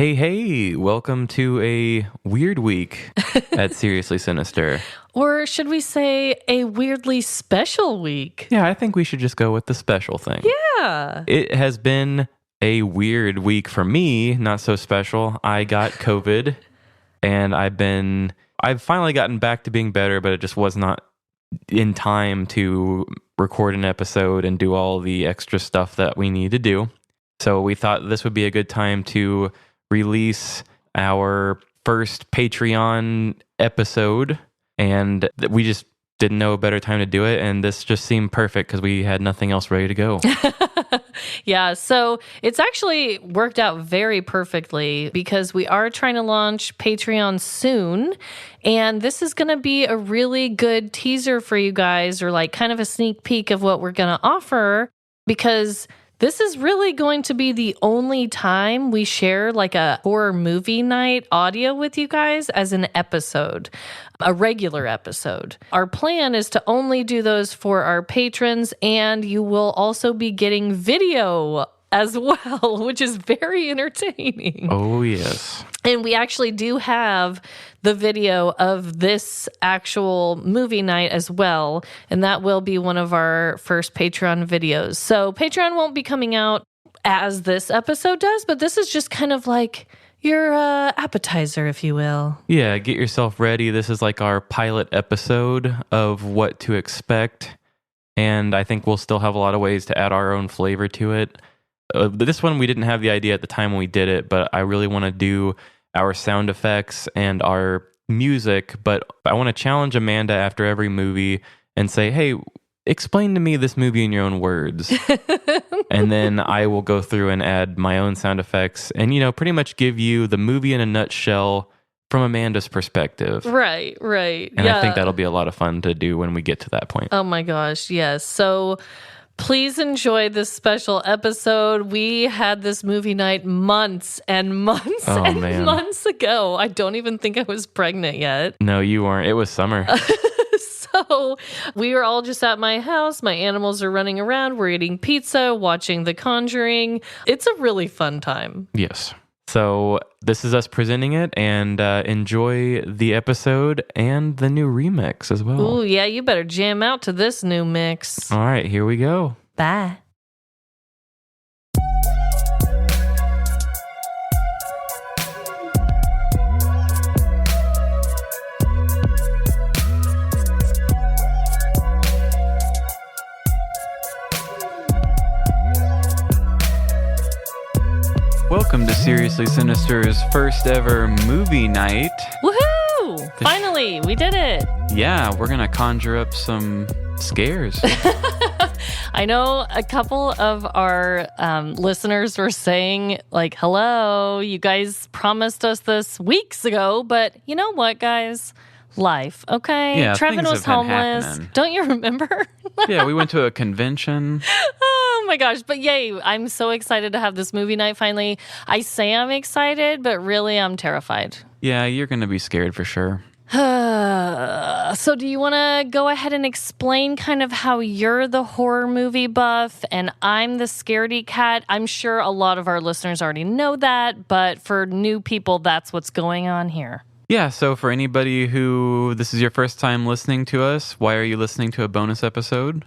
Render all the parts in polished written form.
Hey, welcome to a weird week at Seriously Sinister. Or should we say a weirdly special week? Yeah, I think we should just go with the special thing. Yeah. It has been a weird week for me, not so special. I got COVID and I've finally gotten back to being better, but it just was not in time to record an episode and do all the extra stuff that we need to do. So we thought this would be a good time to release our first Patreon episode, and we just didn't know a better time to do it, and this just seemed perfect because we had nothing else ready to go. Yeah, so it's actually worked out very perfectly because we are trying to launch Patreon soon, and this is going to be a really good teaser for you guys, or like kind of a sneak peek of what we're going to offer, because this is really going to be the only time we share like a horror movie night audio with you guys as an episode, a regular episode. Our plan is to only do those for our patrons, and you will also be getting video as well, which is very entertaining. Oh, yes. And we actually do have the video of this actual movie night as well, and that will be one of our first Patreon videos. So Patreon won't be coming out as this episode does, but this is just kind of like your appetizer, if you will. Yeah, get yourself ready. This is like our pilot episode of what to expect, and I think we'll still have a lot of ways to add our own flavor to it. This one, we didn't have the idea at the time when we did it, but I really want to do our sound effects and our music, but I want to challenge Amanda after every movie and say, hey, explain to me this movie in your own words. And then I will go through and add my own sound effects and, pretty much give you the movie in a nutshell from Amanda's perspective. Right. And I think that'll be a lot of fun to do when we get to that point. Oh my gosh, yes. So please enjoy this special episode. We had this movie night months and months months ago. I don't even think I was pregnant yet. No, you weren't. It was summer. So we were all just at my house. My animals are running around. We're eating pizza, watching The Conjuring. It's a really fun time. Yes. So this is us presenting it, and enjoy the episode and the new remix as well. Ooh, yeah, you better jam out to this new mix. All right, here we go. Bye. Welcome to Seriously Sinister's first ever movie night. Woohoo! Finally, we did it. Yeah, we're going to conjure up some scares. I know a couple of our listeners were saying, like, hello, you guys promised us this weeks ago, but you know what, guys? Life, okay? Yeah, Trevin was homeless. Happening. Don't you remember? Yeah, we went to a convention. Oh my gosh, but yay, I'm so excited to have this movie night finally. I say I'm excited, but really I'm terrified. Yeah, you're going to be scared for sure. So do you want to go ahead and explain kind of how you're the horror movie buff and I'm the scaredy cat? I'm sure a lot of our listeners already know that, but for new people, that's what's going on here. Yeah, so for anybody who this is your first time listening to us, why are you listening to a bonus episode?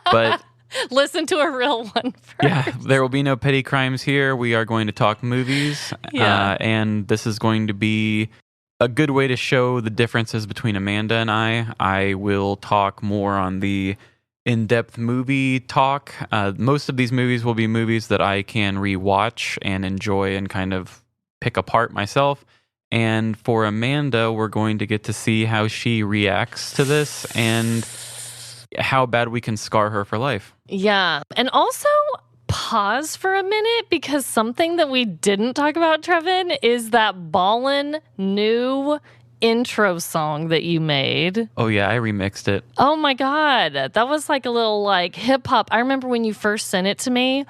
But listen to a real one first. Yeah, there will be no petty crimes here. We are going to talk movies, and this is going to be a good way to show the differences between Amanda and I. I will talk more on the in-depth movie talk. Most of these movies will be movies that I can rewatch and enjoy and kind of pick apart myself. And for Amanda, we're going to get to see how she reacts to this and how bad we can scar her for life. Yeah. And also pause for a minute, because something that we didn't talk about, Trevin, is that ballin' new intro song that you made. Oh yeah, I remixed it. Oh my God. That was like a little like hip hop. I remember when you first sent it to me,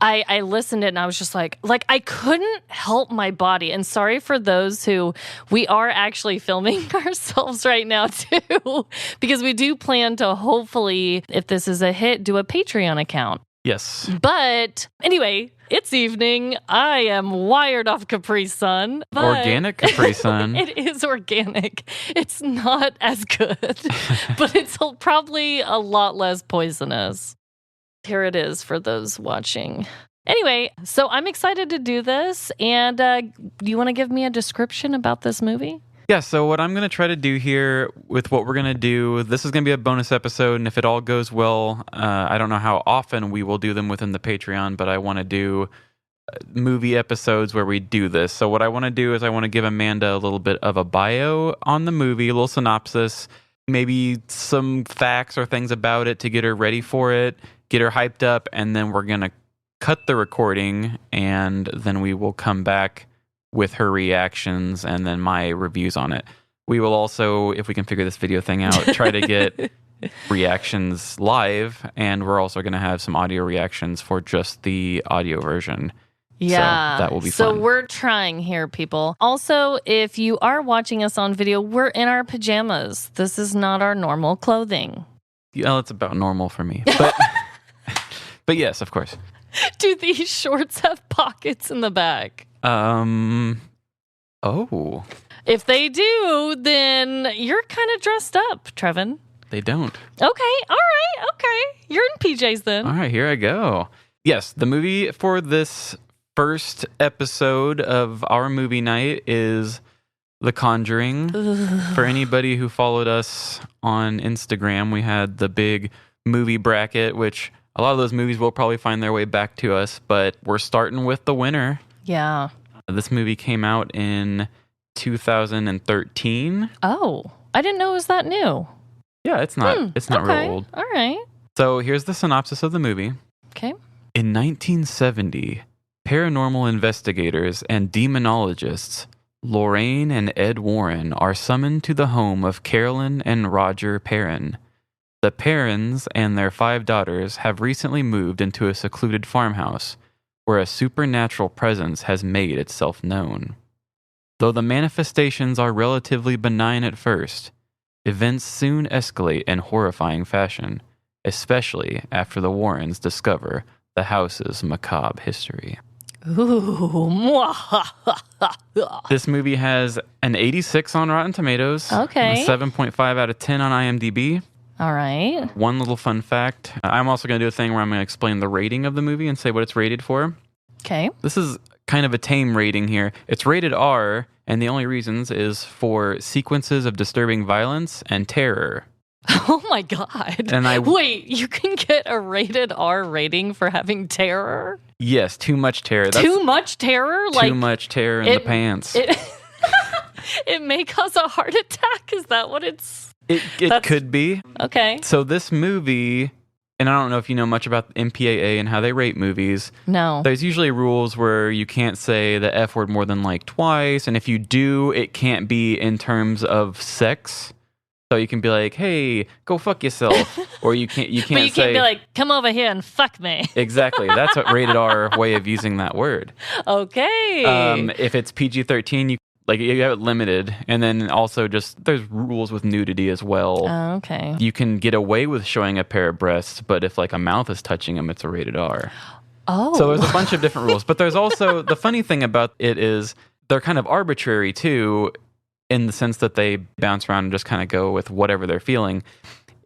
I listened to it and I was just like I couldn't help my body. And sorry for those who, we are actually filming ourselves right now too, because we do plan to hopefully, if this is a hit, do a Patreon account. Yes. But anyway, It's evening. I am wired off Capri Sun. But Organic Capri Sun. It is organic. It's not as good, but it's probably a lot less poisonous. Here it is for those watching. Anyway, so I'm excited to do this. And do you want to give me a description about this movie? Yeah, so what I'm going to try to do here with what we're going to do, this is going to be a bonus episode, and if it all goes well, I don't know how often we will do them within the Patreon, but I want to do movie episodes where we do this. So what I want to do is I want to give Amanda a little bit of a bio on the movie, a little synopsis, maybe some facts or things about it to get her ready for it, get her hyped up, and then we're going to cut the recording, and then we will come back with her reactions and then my reviews on it. We will also, if we can figure this video thing out, try to get reactions live, and we're also going to have some audio reactions for just the audio version. Yeah. So that will be fun. So we're trying here, people. Also, if you are watching us on video, we're in our pajamas. This is not our normal clothing. Yeah, it's about normal for me. But, but yes, of course. Do these shorts have pockets in the back? Oh. If they do, then you're kind of dressed up, Trevin. They don't. Okay, all right, okay. You're in PJs then. All right, here I go. Yes, the movie for this first episode of our movie night is The Conjuring. For anybody who followed us on Instagram, we had the big movie bracket, which a lot of those movies will probably find their way back to us, but we're starting with the winner. Yeah. This movie came out in 2013. Oh, I didn't know it was that new. Yeah, it's not okay. real old. All right. So here's the synopsis of the movie. Okay. In 1970, paranormal investigators and demonologists Lorraine and Ed Warren are summoned to the home of Carolyn and Roger Perrin. The Perrins and their 5 daughters have recently moved into a secluded farmhouse where a supernatural presence has made itself known. Though the manifestations are relatively benign at first, events soon escalate in horrifying fashion, especially after the Warrens discover the house's macabre history. Ooh. This movie has an 86 on Rotten Tomatoes, Okay. a 7.5 out of 10 on IMDb. All right. One little fun fact, I'm also going to do a thing where I'm going to explain the rating of the movie and say what it's rated for. Okay. This is kind of a tame rating here. It's rated R, and the only reasons is for sequences of disturbing violence and terror. Oh my God. And Wait, you can get a rated R rating for having terror? Yes, too much terror. Too much terror? Too much terror in the pants. It may cause a heart attack. Is that what it's... It could be. Okay. So this movie, and I don't know if you know much about MPAA and how they rate movies. No. There's usually rules where you can't say the F word more than like twice, and if you do, it can't be in terms of sex. So you can be like, "Hey, go fuck yourself," or you can't. But you can't be like, "Come over here and fuck me." Exactly. That's what rated R way of using that word. Okay. If it's PG-13, you have it limited, and then also just there's rules with nudity as well. Okay. You can get away with showing a pair of breasts, but if like a mouth is touching them, it's a rated R. Oh. So there's a bunch of different rules, but there's also the funny thing about it is they're kind of arbitrary too, in the sense that they bounce around and just kind of go with whatever they're feeling.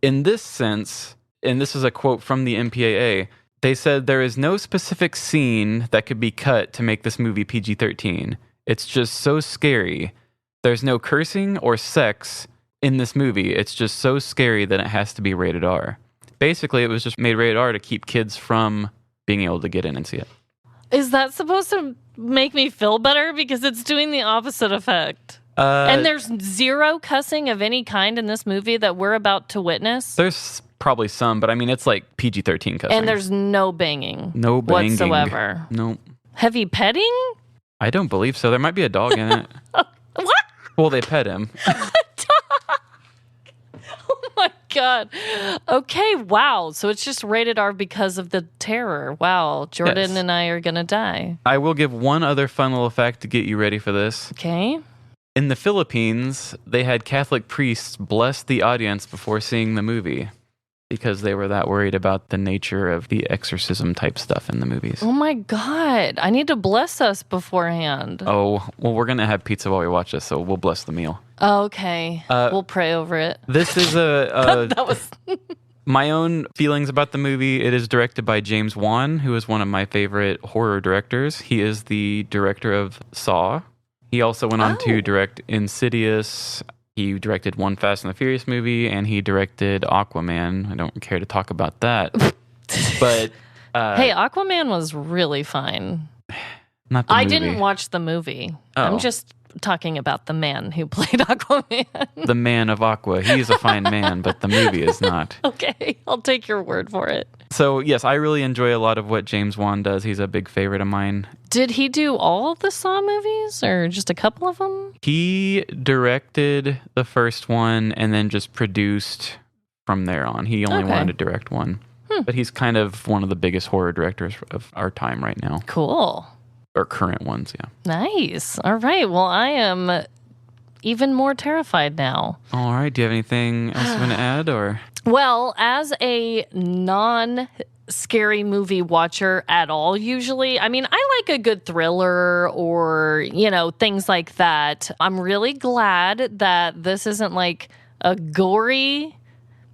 In this sense, and this is a quote from the MPAA, they said there is no specific scene that could be cut to make this movie PG-13. It's just so scary. There's no cursing or sex in this movie. It's just so scary that it has to be rated R. Basically, it was just made rated R to keep kids from being able to get in and see it. Is that supposed to make me feel better? Because it's doing the opposite effect. And there's zero cussing of any kind in this movie that we're about to witness. There's probably some, but I mean, it's like PG-13 cussing. And there's no banging. No banging. Whatsoever. Nope. Heavy petting? I don't believe so. There might be a dog in it. What? Well, they pet him. Oh my God. Okay, wow. So it's just rated R because of the terror. Wow. Jordan and I are going to die. I will give one other fun little fact to get you ready for this. Okay. In the Philippines, they had Catholic priests bless the audience before seeing the movie. because they were that worried about the nature of the exorcism type stuff in the movies. Oh my God. I need to bless us beforehand. Oh, well, we're going to have pizza while we watch this, so we'll bless the meal. Okay. We'll pray over it. This is That was... my own feelings about the movie. It is directed by James Wan, who is one of my favorite horror directors. He is the director of Saw. He also went on to direct Insidious. He directed one Fast and the Furious movie, and he directed Aquaman. I don't care to talk about that. But hey, Aquaman was really fine. Not the movie. I didn't watch the movie. Oh. I'm just talking about the man who played Aquaman. The man of Aqua. He's a fine man, but the movie is not. Okay, I'll take your word for it. So, yes, I really enjoy a lot of what James Wan does. He's a big favorite of mine. Did he do all of the Saw movies or just a couple of them? He directed the first one and then just produced from there on. He only wanted to direct one. But he's kind of one of the biggest horror directors of our time right now. Cool. Or current ones, yeah. Nice. All right. Well, I am even more terrified now. All right. Do you have anything else you want to add? Or Well, as a non-scary movie watcher at all, usually, I mean, I like a good thriller or, things like that. I'm really glad that this isn't like a gory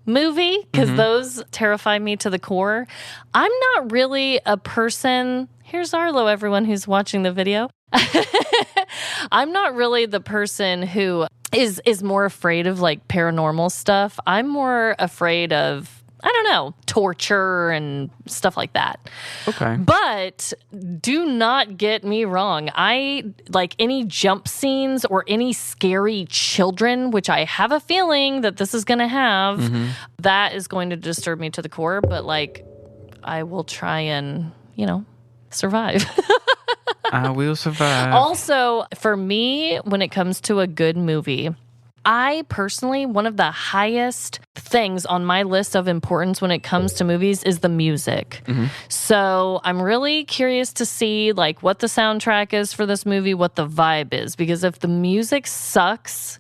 movie because those terrify me to the core. I'm not really a person... Here's Arlo, everyone who's watching the video. I'm not really the person who is more afraid of like paranormal stuff. I'm more afraid of, I don't know, torture and stuff like that. okay. But do not get me wrong. I like any jump scenes or any scary children, which I have a feeling that this is going to have, that is going to disturb me to the core. But like, I will try and, survive. I will survive. Also, for me, when it comes to a good movie, I personally, one of the highest things on my list of importance when it comes to movies is the music. So I'm really curious to see like what the soundtrack is for this movie, what the vibe is, because if the music sucks,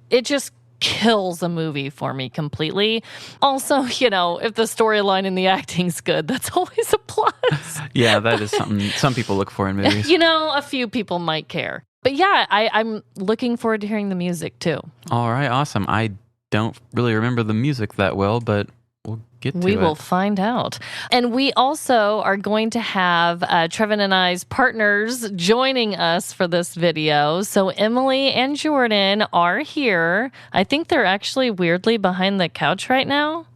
it just kills a movie for me completely. Also, if the storyline and the acting's good, that's always a plus. Yeah, that is something some people look for in movies. A few people might care. But yeah, I'm looking forward to hearing the music too. All right, awesome. I don't really remember the music that well, but we'll get to it. We will find out. And we also are going to have Trevin and I's partners joining us for this video. So Emily and Jordan are here. I think they're actually weirdly behind the couch right now.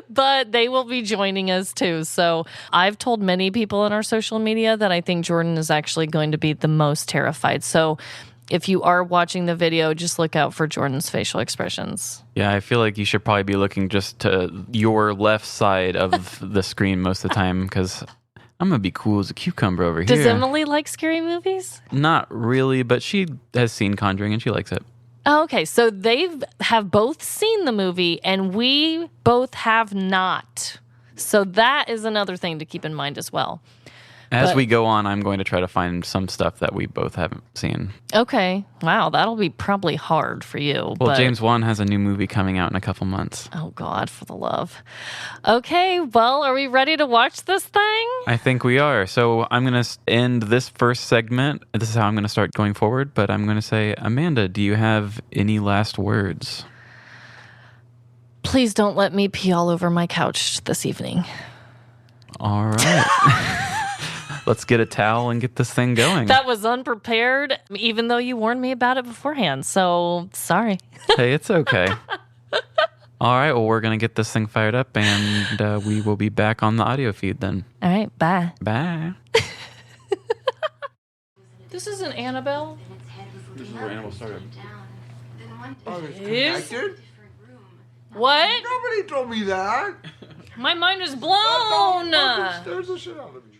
But they will be joining us too. So I've told many people in our social media that I think Jordan is actually going to be the most terrified. So if you are watching the video, just look out for Jordan's facial expressions. Yeah, I feel like you should probably be looking just to your left side of the screen most of the time because I'm going to be cool as a cucumber over here. Does Emily like scary movies? Not really, but she has seen Conjuring and she likes it. Oh, okay, so they have both seen the movie and we both have not. So that is another thing to keep in mind as well. As we go on, I'm going to try to find some stuff that we both haven't seen. Okay. Wow, that'll be probably hard for you. Well, James Wan has a new movie coming out in a couple months. Oh, God, for the love. Okay, well, are we ready to watch this thing? I think we are. So I'm going to end this first segment. This is how I'm going to start going forward. But I'm going to say, Amanda, do you have any last words? Please don't let me pee all over my couch this evening. All right. Let's get a towel and get this thing going. That was unprepared, even though you warned me about it beforehand. So, sorry. Hey, it's okay. All right, well, we're going to get this thing fired up, and we will be back on the audio feed then. All right, bye. Bye. This isn't Annabelle. This is where Annabelle started. Oh, it's Is- connected? What? Nobody told me that. My mind is blown. Scares the shit out of me.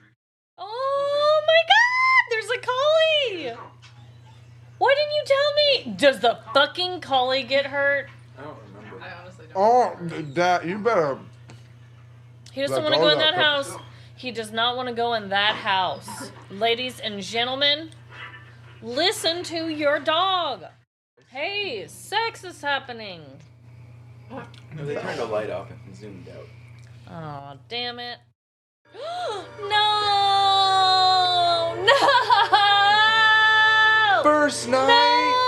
Oh my God, there's a collie. Why didn't you tell me? Does the fucking collie get hurt? I don't remember. Oh, that you better. He doesn't Let want to go go of in that that house. He does not want to go in that house. Ladies and gentlemen, listen to your dog. Hey, sex is happening. No, they turned the light off and zoomed out. Oh, damn it. No! No! First night.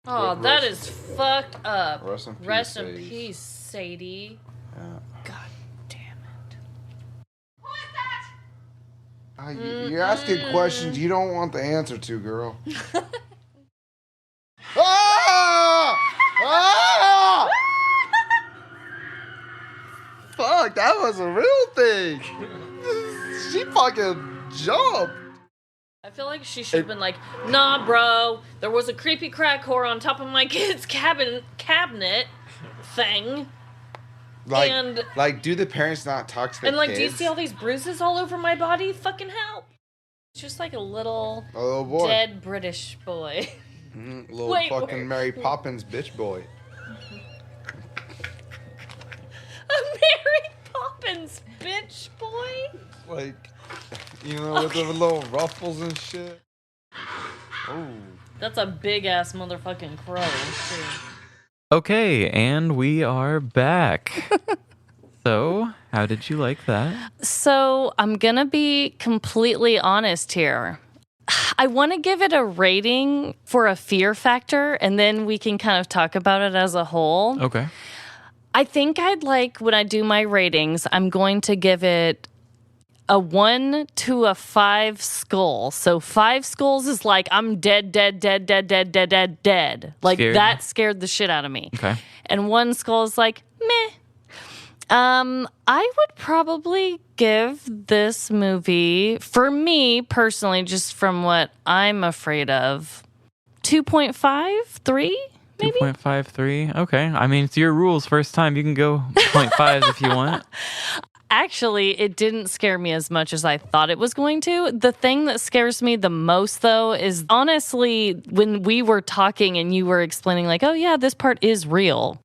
No! Oh, that is fucked up. Rest in peace, Peace, Sadie. Yeah. God damn it. You're asking questions you don't want the answer to, girl. Ah! Ah! Fuck, that was a real thing. She fucking jumped. I feel like she should have been like, nah, bro. There was a creepy crack whore on top of my kid's cabinet thing. Like, do the parents not talk to the And like, kids? do you see all these bruises all over my body? Fucking help. It's just like a little boy. dead British boy. Little Wait, fucking Mary Poppins bitch boy. A Mary Poppins bitch boy? Like, with the little ruffles and shit. Oh. That's a big ass motherfucking crow, too. Okay, and we are back. So, how did you like that? So, I'm gonna be completely honest here. I want to give it a rating for a fear factor, and then we can kind of talk about it as a whole. Okay. I think when I do my ratings, I'm going to give it a 1 to a 5 skull. So 5 skulls is like, I'm dead. Like, Scared? that scared the shit out of me. Okay. And 1 skull is like, meh. I would probably give this movie, for me personally, just from what I'm afraid of, 2.5, 3, maybe? 2.53. Okay. I mean, it's your rules. First time, you can go 0.5 if you want. Actually, it didn't scare me as much as I thought it was going to. The thing that scares me the most, though, is honestly when we were talking and you were explaining, like, oh, yeah, this part is real.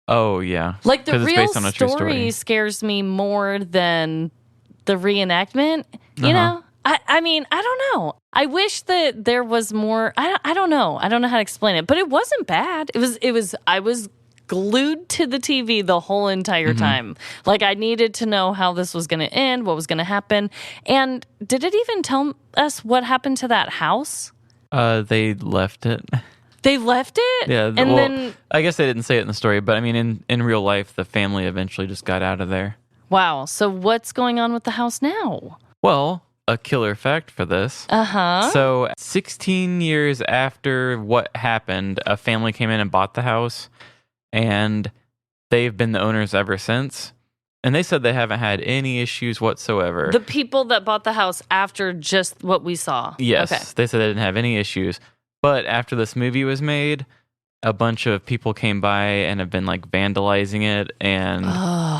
Oh, yeah. Like, the 'Cause it's real based on a true story. scares me more than the reenactment. You know? I mean, I don't know. I wish that there was more. I don't know. I don't know how to explain it, but it wasn't bad. I was glued to the TV the whole entire time. Like, I needed to know how this was going to end, what was going to happen. And did it even tell us what happened to that house? They left it. They left it? Yeah. And then, I guess they didn't say it in the story, but I mean, in real life, the family eventually just got out of there. wow. So what's going on with the house now? Well, a killer fact for this. Uh-huh. So 16 years after what happened, a family came in and bought the house, and they've been the owners ever since. And they said they haven't had any issues whatsoever. The people that bought the house after just what we saw. Yes, Okay. they said they didn't have any issues. But after this movie was made, a bunch of people came by and have been like vandalizing it and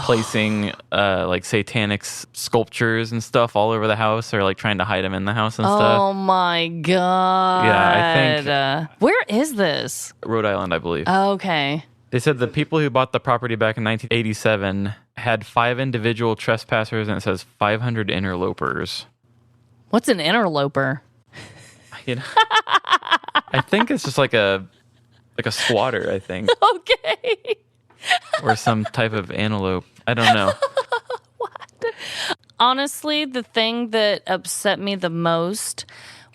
placing like satanic sculptures and stuff all over the house, or like trying to hide them in the house and stuff. Oh my God. Yeah, I think- where is this? Rhode Island, I believe. Okay. They said the people who bought the property back in 1987 had 5 individual trespassers, and it says 500 interlopers. What's an interloper? You know, I think it's just like a squatter, I think, Okay. or some type of antelope. I don't know. Honestly, the thing that upset me the most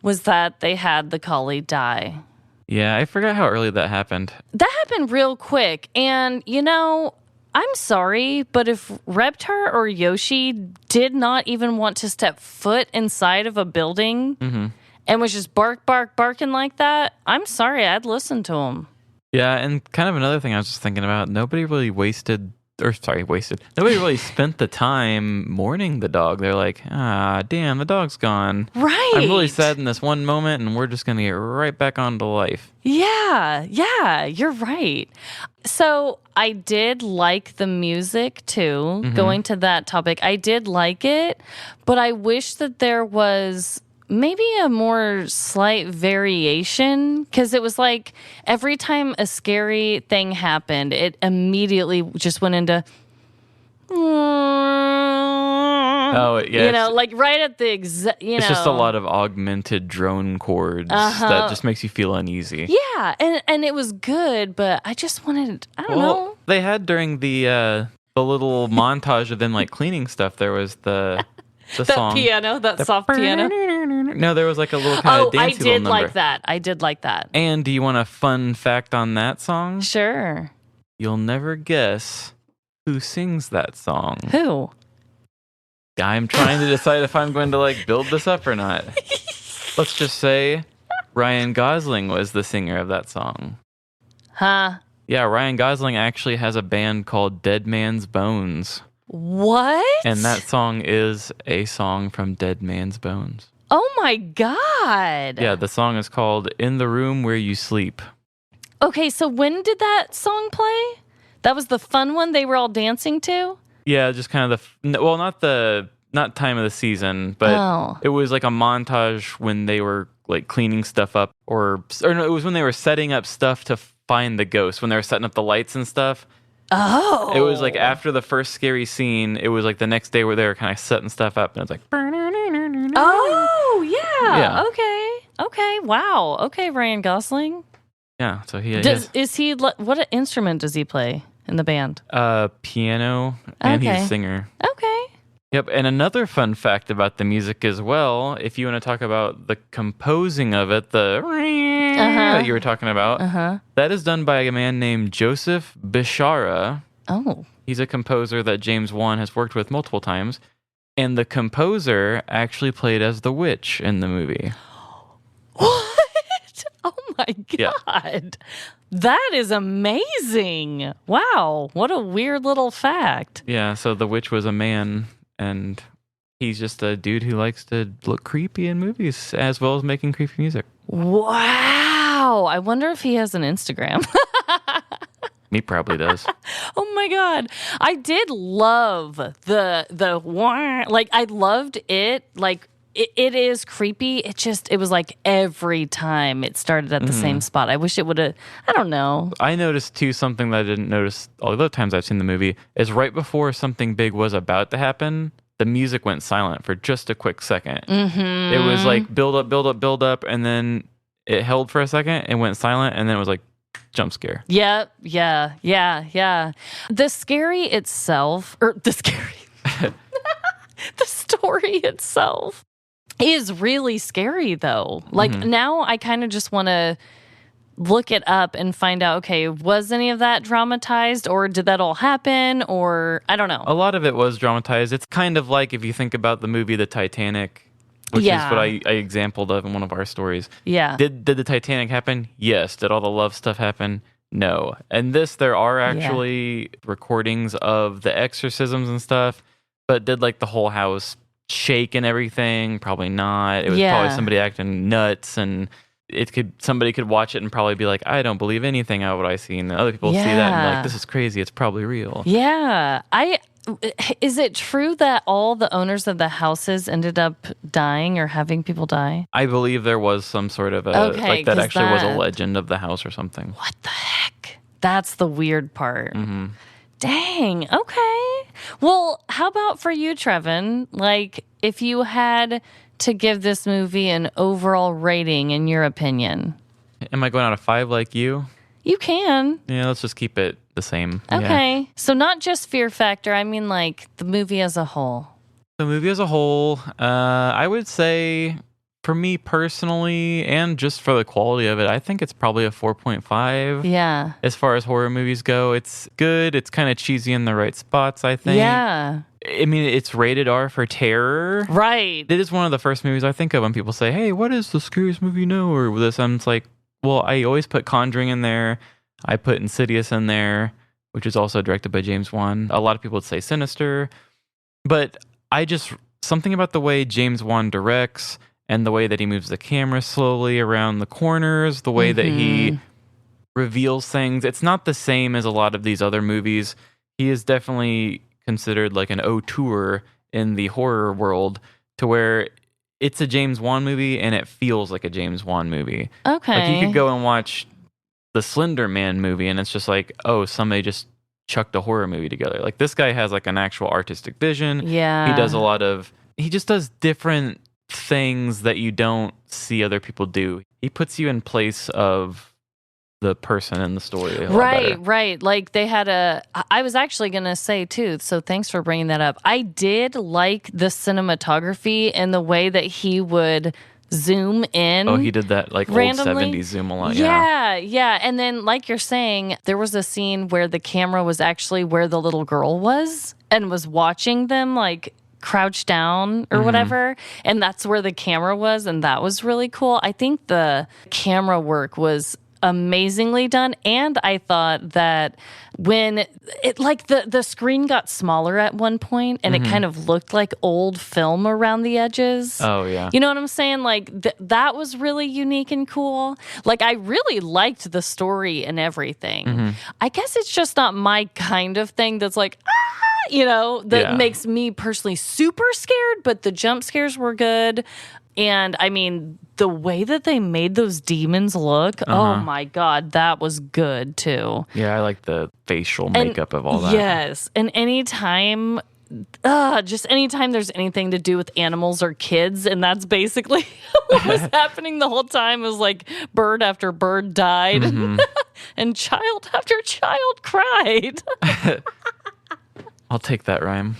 was that they had the collie die. Yeah, I forgot how early that happened. That happened real quick. And, I'm sorry, but if Reptar or Yoshi did not even want to step foot inside of a building and was just barking like that, I'm sorry, I'd listen to him. Yeah, and kind of another thing I was just thinking about, nobody really Nobody really spent the time mourning the dog. They're like, damn, the dog's gone. Right. I'm really sad in this one moment, and we're just going to get right back onto life. Yeah, you're right. So I did like the music too, going to that topic. I did like it, but I wish that there was maybe a more slight variation, because it was like every time a scary thing happened, it immediately just went into Oh, yeah. You know, like right at the exact, It's just a lot of augmented drone chords that just makes you feel uneasy. Yeah, and it was good, but I just wanted, I don't know. They had during the little montage of them like cleaning stuff, there was the That song. piano, that soft piano. No, there was like a little kind of dancey little number. I did like that. And do you want a fun fact on that song? Sure. You'll never guess who sings that song. Who? I'm trying to decide if I'm going to like build this up or not. Let's just say Ryan Gosling was the singer of that song. Huh? Yeah, Ryan Gosling actually has a band called Dead Man's Bones. What? And that song is a song from Dead Man's Bones. Oh my God. Yeah, the song is called In the Room Where You Sleep. Okay, so when did that song play? That was the fun one they were all dancing to? Yeah, just kind of not time of the season, but it was like a montage when they were like cleaning stuff up or no, it was when they were setting up stuff to find the ghost, when they were setting up the lights and stuff. Oh. It was like after the first scary scene, it was like the next day where they were kind of setting stuff up and it's like oh, yeah. Okay. Wow. Okay, Ryan Gosling. Yeah, so what instrument does he play in the band? Piano, and he's a singer. Okay. Yep, and another fun fact about the music as well, if you want to talk about the composing of it, that you were talking about, that is done by a man named Joseph Bishara. Oh. He's a composer that James Wan has worked with multiple times, and the composer actually played as the witch in the movie. What? Oh my God. Yeah. That is amazing. Wow. What a weird little fact. Yeah, so the witch was a man, and he's just a dude who likes to look creepy in movies as well as making creepy music. Wow. I wonder if he has an Instagram. He probably does. Oh my God. I did love the like I loved it. Like it is creepy. It was like every time it started at the same spot. I wish it would have, I don't know. I noticed too something that I didn't notice all the other times I've seen the movie is right before something big was about to happen, the music went silent for just a quick second. Mm-hmm. It was like build up, and then it held for a second and went silent, and then it was like jump scare. Yeah. The scary itself, the story itself is really scary though. Like now I kind of just want to look it up and find out, okay, was any of that dramatized or did that all happen or I don't know. A lot of it was dramatized. It's kind of like if you think about the movie The Titanic, which is what I exampled of in one of our stories. Yeah. Did the Titanic happen? Yes. Did all the love stuff happen? No. And there are actually recordings of the exorcisms and stuff, but did like the whole house shake and everything? Probably not. It was probably somebody acting nuts, and somebody could watch it and probably be like, I don't believe anything of what I see, and other people see that and be like, this is crazy. It's probably real. Yeah. Is it true that all the owners of the houses ended up dying or having people die? I believe there was some sort of that actually was a legend of the house or something. What the heck? That's the weird part. Mm-hmm. Dang. Okay. Well, how about for you, Trevin? Like, if you had to give this movie an overall rating, in your opinion? Am I going out of 5 like you? You can. Yeah, let's just keep it the same. Okay. Yeah. So not just fear factor. I mean, like, the movie as a whole. The movie as a whole, I would say, for me personally, and just for the quality of it, I think it's probably a 4.5. Yeah. As far as horror movies go, it's good. It's kind of cheesy in the right spots, I think. Yeah. I mean, it's rated R for terror. Right. It is one of the first movies I think of when people say, hey, what is the scariest movie you know? Or this, I'm just like, well, I always put Conjuring in there. I put Insidious in there, which is also directed by James Wan. A lot of people would say Sinister. But something about the way James Wan directs and the way that he moves the camera slowly around the corners, the way that he reveals things. It's not the same as a lot of these other movies. He is definitely considered like an auteur in the horror world, to where it's a James Wan movie and it feels like a James Wan movie. Okay. Like you could go and watch the Slender Man movie and it's just like, oh, somebody just chucked a horror movie together. Like this guy has like an actual artistic vision. Yeah. He just does different things that you don't see other people do. He puts you in place of the person in the story a lot better. Right. Like they had I was actually going to say too, so thanks for bringing that up. I did like the cinematography and the way that he would zoom in. Oh, he did that like randomly. old 70s zoom a lot. Yeah. And then like you're saying, there was a scene where the camera was actually where the little girl was and was watching them like crouch down or whatever, and that's where the camera was, and that was really cool. I think the camera work was amazingly done, and I thought that when it like the screen got smaller at one point and it kind of looked like old film around the edges. Oh yeah. You know what I'm saying? Like that was really unique and cool. Like I really liked the story and everything. I guess it's just not my kind of thing that's like that makes me personally super scared, but the jump scares were good. And I mean, the way that they made those demons look, oh my God, that was good too. Yeah, I like the facial makeup of all that. Yes. And anytime there's anything to do with animals or kids, and that's basically what was happening the whole time, was like bird after bird died and child after child cried. I'll take that rhyme.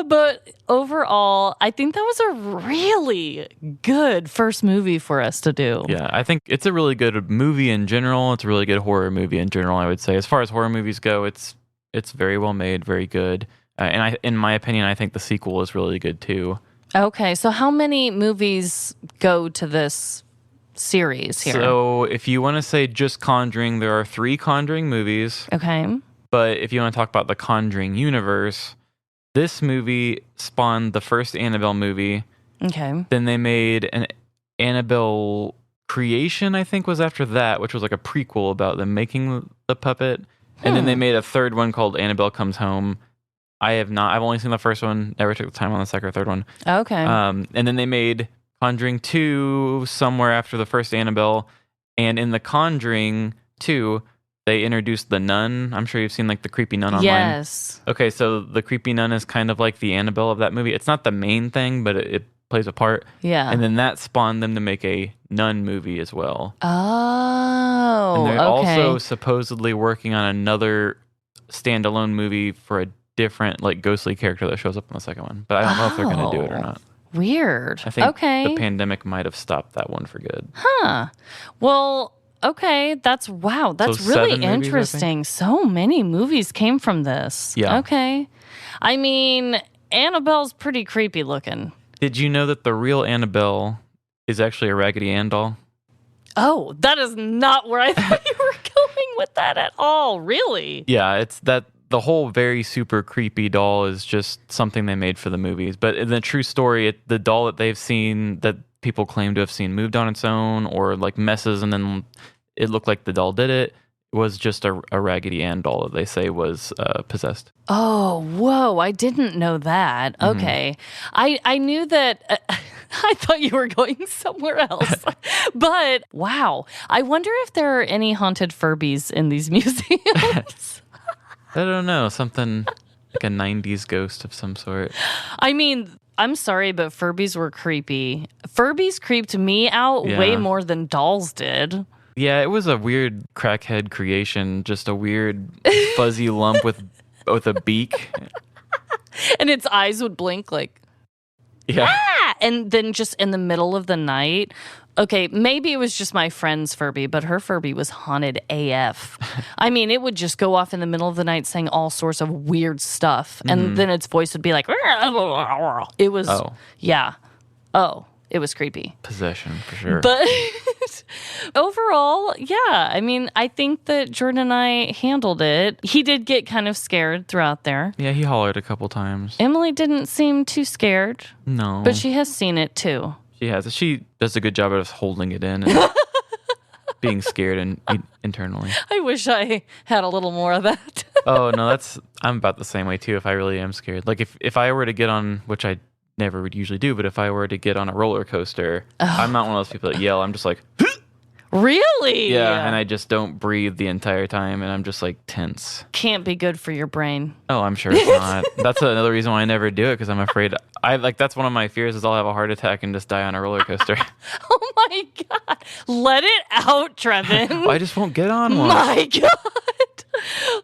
But overall, I think that was a really good first movie for us to do. Yeah, I think it's a really good movie in general. It's a really good horror movie in general, I would say. As far as horror movies go, it's very well made, very good. And in my opinion, I think the sequel is really good too. Okay, so how many movies go to this series here? So if you want to say just Conjuring, there are 3 Conjuring movies. Okay. But if you want to talk about the Conjuring universe, this movie spawned the first Annabelle movie. Okay. Then they made an Annabelle Creation, I think was after that, which was like a prequel about them making the puppet. And then they made a third one called Annabelle Comes Home. I've only seen the first one, never took the time on the second or third one. Okay. And then they made Conjuring 2 somewhere after the first Annabelle. And in the Conjuring 2, they introduced the nun. I'm sure you've seen like the creepy nun online. Yes. Okay, so the creepy nun is kind of like the Annabelle of that movie. It's not the main thing, but it plays a part. Yeah. And then that spawned them to make a nun movie as well. Oh, And they're okay. also supposedly working on another standalone movie for a different like ghostly character that shows up in the second one. But I don't know if they're going to do it or not. Weird. I think okay. the pandemic might have stopped that one for good. Huh. Well, okay. That's really 7 movies, I think? interesting. So many movies came from this. Yeah. Okay. I mean, Annabelle's pretty creepy looking. Did you know that the real Annabelle is actually a Raggedy Ann doll? Oh, that is not where I thought you were going with that at all. Really? Yeah, it's that the whole very super creepy doll is just something they made for the movies. But in the true story, the doll that they've seen, that people claim to have seen moved on its own or like messes and then it looked like the doll did it, was just a Raggedy Ann doll that they say was possessed. Oh, whoa. I didn't know that. Okay. I knew that. I thought you were going somewhere else. But wow. I wonder if there are any haunted Furbies in these museums. I don't know, something like a 90s ghost of some sort. I mean, I'm sorry, but Furbies were creepy. Furbies creeped me out Yeah. way more than dolls did. Yeah, it was a weird crackhead creation, just a weird fuzzy lump with a beak. And its eyes would blink like, Yeah. ah! And then just in the middle of the night, okay, maybe it was just my friend's Furby, but her Furby was haunted AF. I mean, it would just go off in the middle of the night saying all sorts of weird stuff. And then its voice would be like, it was, yeah. Oh, it was creepy. Possession, for sure. But overall, yeah. I mean, I think that Jordan and I handled it. He did get kind of scared throughout there. Yeah, he hollered a couple times. Emily didn't seem too scared. No. But she has seen it too. She has. She does a good job of holding it in and being scared internally. I wish I had a little more of that. Oh, no, I'm about the same way too if I really am scared. Like if I were to get on, which I never would usually do, but if I were to get on a roller coaster, I'm not one of those people that yell. I'm just like, Really? Yeah, and I just don't breathe the entire time, and I'm just like tense. Can't be good for your brain. Oh, I'm sure it's not. That's another reason why I never do it, because I'm afraid. That's one of my fears is I'll have a heart attack and just die on a roller coaster. Oh my God. Let it out, Trevin. I just won't get on one. My God.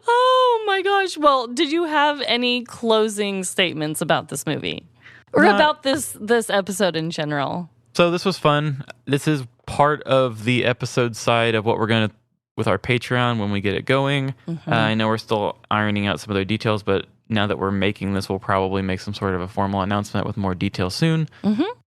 Oh my gosh. Well, did you have any closing statements about this movie? Or about this episode in general? So this was fun. This is part of the episode side of what we're going to with our Patreon when we get it going. I know we're still ironing out some other details, but now that we're making this, we'll probably make some sort of a formal announcement with more details soon.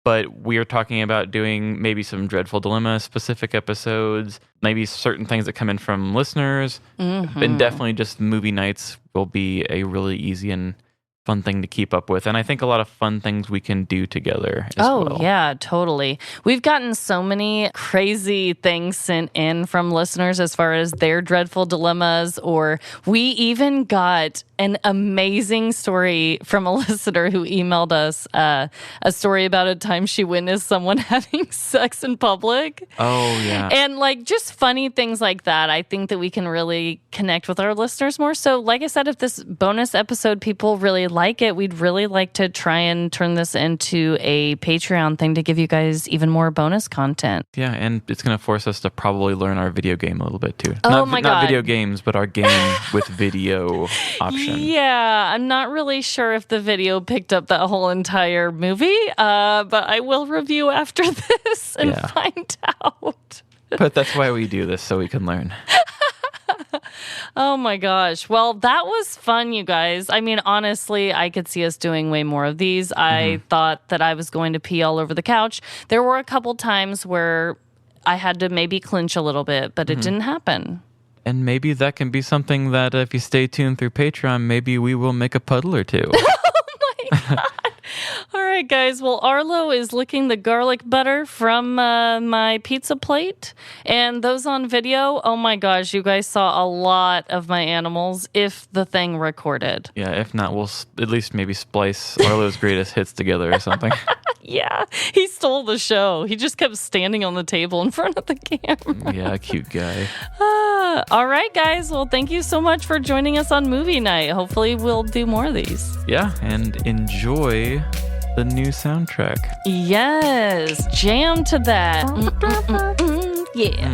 But we are talking about doing maybe some Dreadful Dilemma specific episodes, maybe certain things that come in from listeners, and definitely just movie nights will be a really easy and fun thing to keep up with. And I think a lot of fun things we can do together as well. Oh, yeah, totally. We've gotten so many crazy things sent in from listeners as far as their dreadful dilemmas, or we even got an amazing story from a listener who emailed us a story about a time she witnessed someone having sex in public. Oh, yeah. And like just funny things like that. I think that we can really connect with our listeners more. So like I said, if this bonus episode people really like it, we'd really like to try and turn this into a Patreon thing to give you guys even more bonus content. Yeah, and it's going to force us to probably learn our video game a little bit too. Oh my God. Not video games, but our game with video option. Yeah, I'm not really sure if the video picked up that whole entire movie, but I will review after this and find out. But that's why we do this, so we can learn. Oh my gosh. Well, that was fun, you guys. I mean, honestly, I could see us doing way more of these. I thought that I was going to pee all over the couch. There were a couple times where I had to maybe clinch a little bit, but it didn't happen. And maybe that can be something that if you stay tuned through Patreon, maybe we will make a puddle or two. Oh my God. All right, guys. Well, Arlo is licking the garlic butter from my pizza plate. And those on video, oh my gosh, you guys saw a lot of my animals if the thing recorded. Yeah, if not, we'll at least maybe splice Arlo's greatest hits together or something. Yeah, he stole the show. He just kept standing on the table in front of the camera. Yeah, cute guy. All right, guys. Well, thank you so much for joining us on movie night. Hopefully, we'll do more of these. Yeah, and enjoy the new soundtrack. Yes, jam to that. Yeah.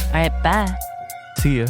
All right, bye. See ya.